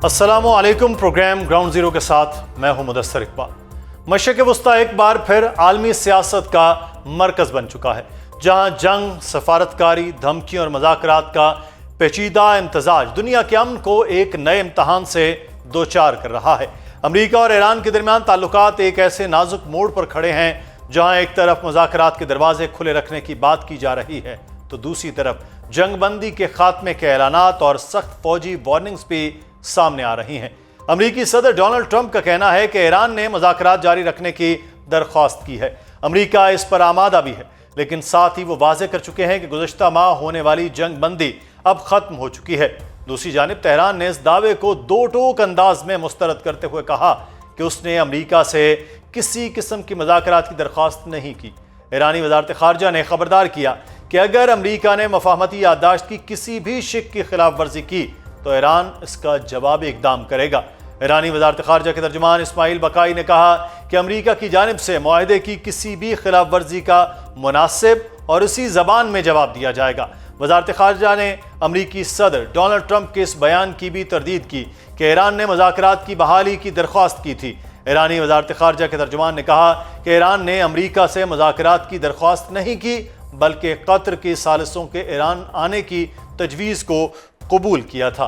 अस्सलामु अलैकुम। Programme ground zero के साथ मैं हूं मुदस्सर इकबाल। मशरिक़ वस्ता एक बार फिर आलमी सियासत का मरकज़ बन चुका है, जहां जंग, सफारतकारी, धमकी और मज़ाकरात का पेचीदा इम्तजाज दुनिया के अमन को एक नए इम्तहान से दो चार कर रहा है। अमरीका और ईरान के दरमियान ताल्लुकात एक ऐसे नाजुक मोड़ पर खड़े हैं जहां एक तरफ मज़ाकरात के दरवाजे खुले रखने की बात की जा रही है, तो दूसरी तरफ जंग बंदी के खात्मे के ऐलानात और सख्त फौजी वार्निंग्स भी सामने आ रही हैं। अमरीकी सदर डोनाल्ड ट्रंप का कहना है कि ईरान ने मज़ाकरात जारी रखने की दरख्वास्त की है। अमरीका इस पर आमादा भी है, लेकिन साथ ही वो वाज़ेह कर चुके हैं कि गुज़श्ता माह होने वाली जंग बंदी अब ख़त्म हो चुकी है। दूसरी जानिब तेहरान ने इस दावे को दो टोक अंदाज में मुस्तरद करते हुए कहा कि उसने अमरीका से किसी किस्म की मज़ाकरात की दरख्वास्त नहीं की। ईरानी वज़ारत ख़ारजा ने ख़बरदार किया कि अगर अमरीका ने मफ़ाहमती याददाश्त की किसी भी शिक की खिलाफ वर्जी की तो ईरान इसका जवाबी इक़दाम करेगा। ईरानी वज़ारत ख़ारजा के तर्जुमान इस्माइल बकाई ने कहा कि अमरीका की जानिब से मुआहदे की किसी भी खिलाफ वर्जी का मुनासिब और इसी ज़बान में जवाब दिया जाएगा। वज़ारत ख़ारजा ने अमरीकी सदर डोनाल्ड ट्रंप के इस बयान की भी तरदीद की कि ईरान ने मज़ाकरात की बहाली की दरख्वास्त की थी। ईरानी वज़ारत ख़ारजा के तर्जुमान ने कहा कि ईरान ने अमरीका से मज़ाकरात की दरख्वास्त नहीं की, बल्कि कतर की सालिसों के ईरान आने की तजवीज़ को कबूल किया था।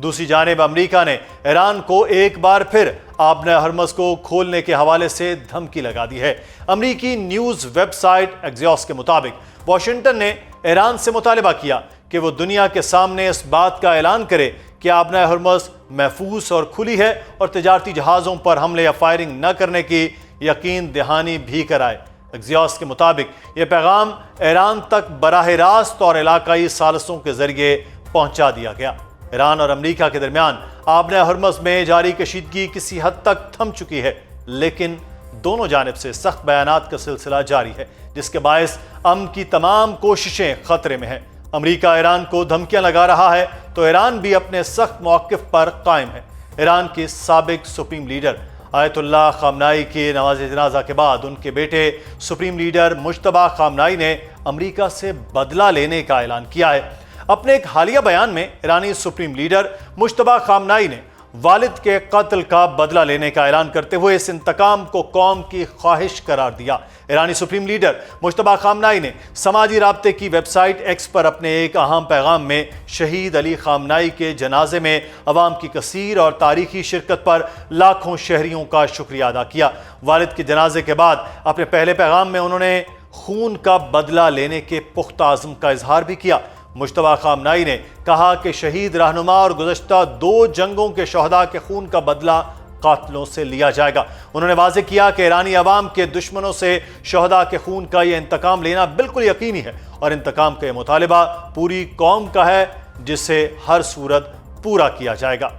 दूसरी जानिब अमरीका ने ईरान को एक बार फिर आबने हरमज़ को खोलने के हवाले से धमकी लगा दी है। अमरीकी न्यूज़ वेबसाइट एक्सियोस के मुताबिक वाशिंगटन ने ईरान से मुतालिबा किया कि वो दुनिया के सामने इस बात का ऐलान करे कि आबने हरमज़ महफूज और खुली है और तिजारती जहाज़ों पर हमले या फायरिंग न करने की यकीन दहानी भी कराए। एक्सियोस के मुताबिक ये पैगाम ईरान तक बराह रास्त और इलाकाई सालिसों के जरिए पहुंचा दिया गया। ईरान और अमरीका के दरमियान आबने हरमज़ में जारी कशीदगी किसी हद तक थम चुकी है, लेकिन दोनों जानिब से सख्त बयानात का सिलसिला जारी है, जिसके बायस अमन की तमाम कोशिशें खतरे में हैं। अमरीका ईरान को धमकियां लगा रहा है तो ईरान भी अपने सख्त मौक़िफ़ पर कायम है। ईरान के साबिक सुप्रीम लीडर आयतुल्लाह ख़ामनाई के नवाज़ जनाज़ा के बाद उनके बेटे सुप्रीम लीडर मुज्तबा ख़ामनाई ने अमरीका से बदला लेने का ऐलान किया है। अपने एक हालिया बयान में ईरानी सुप्रीम लीडर मुज्तबा ख़ामनाई ने वालिद के कत्ल का बदला लेने का ऐलान करते हुए इस इंतकाम को कौम की ख्वाहिश करार दिया। ईरानी सुप्रीम लीडर मुज्तबा ख़ामनाई ने समाजी राब्ते की वेबसाइट एक्स पर अपने एक अहम पैगाम में शहीद अली ख़ामनाई के जनाजे में अवाम की कसीर और तारीखी शिरकत पर लाखों शहरियों का शुक्रिया अदा किया। वालिद के जनाजे के बाद अपने पहले पैगाम में उन्होंने खून का बदला लेने के पुख्ता अज़्म का इजहार भी किया। मुज्तबा ख़ामनाई ने कहा कि शहीद रहनुमा और गुज़श्ता दो जंगों के शहदा के खून का बदला कातिलों से लिया जाएगा। उन्होंने वाज़ेह किया कि ईरानी अवाम के दुश्मनों से शहदा के खून का यह इंतकाम लेना बिल्कुल यकीनी है और इंतकाम का यह मुतालिबा पूरी कौम का है, जिसे हर सूरत पूरा किया जाएगा।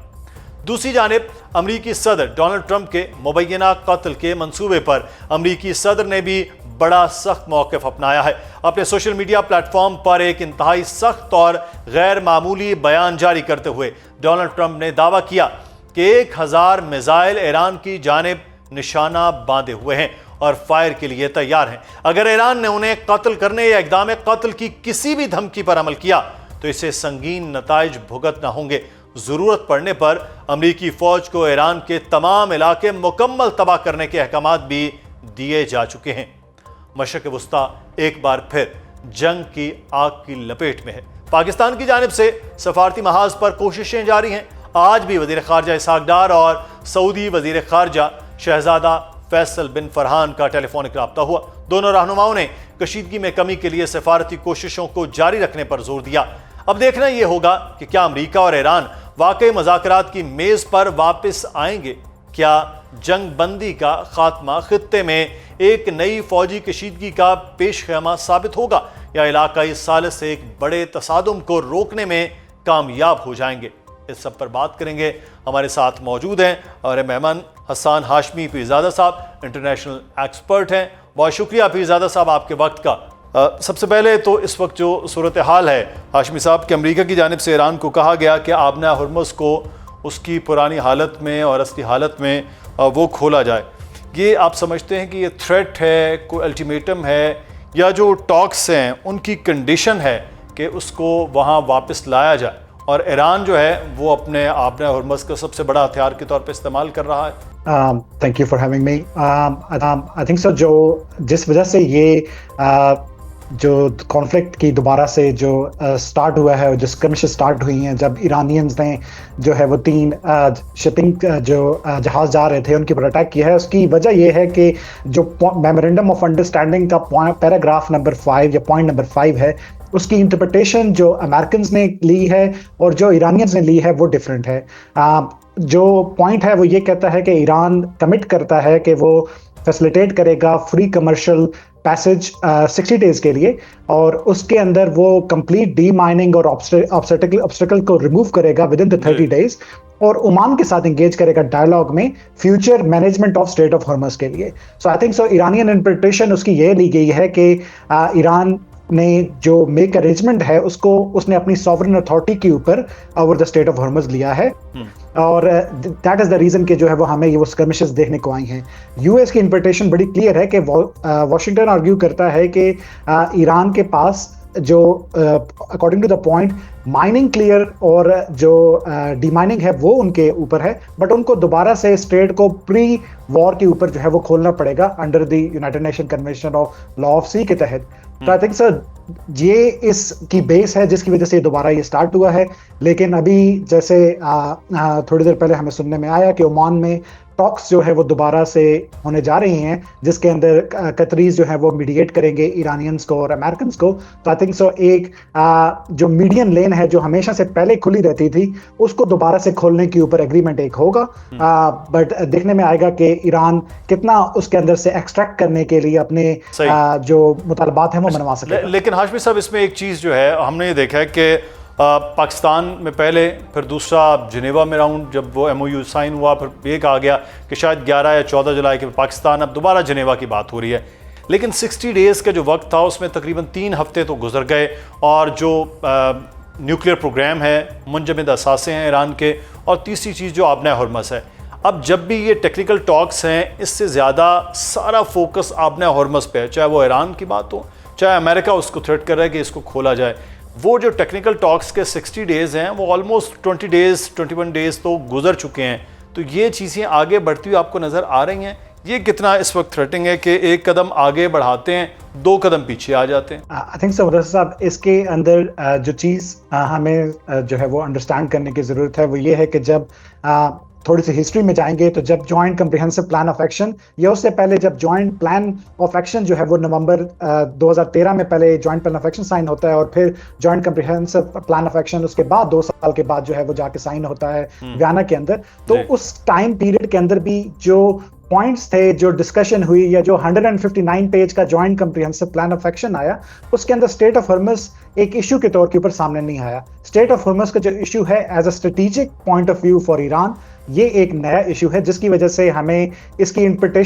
दूसरी जानिब अमरीकी सदर डोनाल्ड ट्रंप के मुबैना कत्ल के मंसूबे पर अमरीकी सदर ने भी बड़ा सख्त मौक़िफ़ अपनाया है। अपने सोशल मीडिया प्लेटफॉर्म पर एक इंतहाई सख्त और गैर मामूली बयान जारी करते हुए डोनाल्ड ट्रंप ने दावा किया कि 1000 मिसाइल ईरान की जानिब निशाना बांधे हुए हैं और फायर के लिए तैयार हैं। अगर ईरान ने उन्हें कत्ल करने या इक़दाम कत्ल की किसी भी धमकी पर अमल किया तो इसे संगीन नताइज भुगतना होंगे। ज़रूरत पड़ने पर अमरीकी फ़ौज को ईरान के तमाम इलाके मुकम्मल तबाह करने के अहकामात भी दिए जा चुके हैं। मशरिक़ वस्ता एक बार फिर जंग की आग की लपेट में है। पाकिस्तान की जानिब से सफारती महाज पर कोशिशें जारी हैं। आज भी वज़ीर ख़ारजा इसहाक़ डार और सऊदी वज़ीर ख़ारजा शहज़ादा फैसल बिन फरहान का टेलीफोनिक रब्ता हुआ। दोनों रहनुमाओं ने कशीदगी में कमी के लिए सफारती कोशिशों को जारी रखने पर जोर दिया। अब देखना यह होगा कि क्या अमरीका और ईरान वाकई मज़ाकरात की मेज़ पर वापस आएंगे। क्या जंग बंदी का खात्मा खित्ते में एक नई फौजी कशीदगी का पेश ख़ैमा साबित होगा या इलाकाई सालिस से एक बड़े तसादुम को रोकने में कामयाब हो जाएंगे। इस सब पर बात करेंगे। हमारे साथ मौजूद हैं हमारे मेहमान हसन हाशमी पीरज़ादा साहब, इंटरनेशनल एक्सपर्ट हैं। बहुत शुक्रिया पीरज़ादा साहब आपके वक्त का। सबसे पहले तो इस वक्त जो सूरत हाल है हाशमी साहब कि अमरीका की जानिब से ईरान को कहा गया कि आबना हरमुज़ को उसकी पुरानी हालत में और असली हालत में वो खोला जाए। ये आप समझते हैं कि ये थ्रेट है, कोई अल्टीमेटम है, या जो टॉक्स हैं उनकी कंडीशन है कि उसको वहाँ वापस लाया जाए? اور ایران جو ہے وہ اپنے آبِ ہرمز کو سب سے بڑا ہتھیار کے طور پہ استعمال کر رہا ہے؟ Thank you for having me. I think so. جس وجہ سے یہ جو کانفلکٹ کی دوبارہ سے جو سٹارٹ ہوا ہے، جو اسکرمشز سٹارٹ ہوئی ہیں جب ایرانینز نے جو ہے وہ 3 شپنگ جو جہاز جا رہے تھے ان کے اوپر اٹیک کیا ہے، اس کی وجہ یہ ہے کہ جو میمورنڈم آف انڈرسٹینڈنگ کا پیراگراف نمبر 5 یا پوائنٹ نمبر 5 ہے، اس کی انٹرپریٹیشن جو امریکنز نے لی ہے اور جو ایرانینز نے لی ہے وہ ڈفرینٹ ہے. جو پوائنٹ ہے وہ یہ کہتا ہے کہ ایران کمٹ کرتا ہے کہ وہ فیسلیٹیٹ کرے گا فری کمرشل پیسج 60 ڈیز کے لیے، اور اس کے اندر وہ کمپلیٹ ڈی مائننگ اور آبسٹیکل کو ریموو کرے گا ود ان دا 30 ڈیز، اور عمان کے ساتھ انگیج کرے گا ڈائلاگ میں future management of Strait of Hormuz کے لیے. So I think so Iranian interpretation اس کی یہ لی گئی ہے کہ ایران نے جو میک ارینجمنٹ ہے اس نے اپنی سوورن اتھارٹی کے اوپر over the state of Hormuz لیا ہے، اور دیٹ از دا ریزن کہ جو ہے وہ ہمیں یہ وہ اسکرمشز دیکھنے کو آئی ہیں. یو ایس کی انٹرپریٹیشن بڑی کلیئر ہے کہ واشنگٹن آرگیو کرتا ہے کہ ایران کے پاس جو according to the point mining clear اور جو ڈی مائننگ ہے وہ ان کے اوپر ہے، بٹ ان کو دوبارہ سے اسٹریٹ کو پری وار کے اوپر جو ہے وہ کھولنا پڑے گا under the United Nation Convention of law of sea کے تحت. تو آئی تھنک سر یہ اس کی بیس ہے جس کی وجہ سے دوبارہ یہ سٹارٹ ہوا ہے. لیکن ابھی جیسے تھوڑی دیر پہلے ہمیں سننے میں آیا کہ عمان میں ٹاکس جو ہے وہ دوبارہ سے ہونے جا رہی ہیں، جس کے اندر قطریز جو ہیں وہ میڈیٹ کریں گے ایرانینز کو اور امریکنز کو. تو آئی تھنک سو ایک جو میڈین لین ہے جو ہمیشہ سے پہلے کھلی رہتی تھی اس کو دوبارہ سے کھولنے کے اوپر ایگریمنٹ ایک ہوگا، بٹ دیکھنے میں آئے گا کہ ایران کتنا اس کے اندر سے ایکسٹریکٹ کرنے کے لیے اپنے جو مطالبات ہیں وہ منوا سکے. لیکن ہاشمی صاحب اس میں ایک چیز جو ہے ہم نے یہ دیکھا ہے کہ پاکستان میں پہلے، پھر دوسرا جنیوا میں راؤنڈ جب وہ MOU سائن ہوا، پھر یہ کہا گیا کہ شاید 11 یا 14 جولائی کے پاکستان، اب دوبارہ جنیوا کی بات ہو رہی ہے. لیکن 60 ڈیز کا جو وقت تھا اس میں تقریباً 3 ہفتے تو گزر گئے، اور جو نیوکلیئر پروگرام ہے، منجمد اثاثے ہیں ایران کے، اور تیسری چیز جو آبِ ہرمز ہے. اب جب بھی یہ ٹیکنیکل ٹاکس ہیں، اس سے زیادہ سارا فوکس آبِ ہرمز پہ ہے، چاہے وہ ایران کی بات ہو، چاہے امریکہ اس کو تھریٹ کر رہا ہے کہ اس کو کھولا جائے. وہ جو ٹیکنیکل ٹاکس کے 60 ڈیز ہیں وہ آلموسٹ 20 ڈیز 21 ڈیز تو گزر چکے ہیں. تو یہ چیزیں آگے بڑھتی ہوئی آپ کو نظر آ رہی ہیں؟ یہ کتنا اس وقت تھریٹنگ ہے کہ ایک قدم آگے بڑھاتے ہیں 2 قدم پیچھے آ جاتے ہیں؟ آئی تھنک سو مدثر صاحب، اس کے اندر جو چیز ہمیں جو ہے وہ انڈرسٹینڈ کرنے کی ضرورت ہے وہ یہ ہے کہ جب تھوڑی سی ہسٹری میں جائیں گے تو جب joint comprehensive plan of action, یا اس سے پہلے جب جوائنٹ پلان آف ایکشن جو ہے وہ نومبر 2013 میں پہلے joint plan of action sign ہوتا ہے، اور پھر joint comprehensive plan of action اس کے بعد 2 سال کے بعد جو ہے وہ جا کے سائن ہوتا ہے ویانا کے اندر. تو اس ٹائم پیریڈ کے اندر بھی جو پوائنٹس تھے، جو ڈسکشن ہوئی، یا جو 159 پیج کا joint comprehensive plan of action آیا، اس کے اندر اسٹیٹ آف ہرمز ایک ایشو کے طور کے اوپر سامنے نہیں آیا. اسٹیٹ آف ہرمز کا جو ایشو ہے as a strategic point of view for Iran, یہ ایک نیا ایشو ہے جس کی وجہ سے ہمیں اس کی انٹرپریٹیشن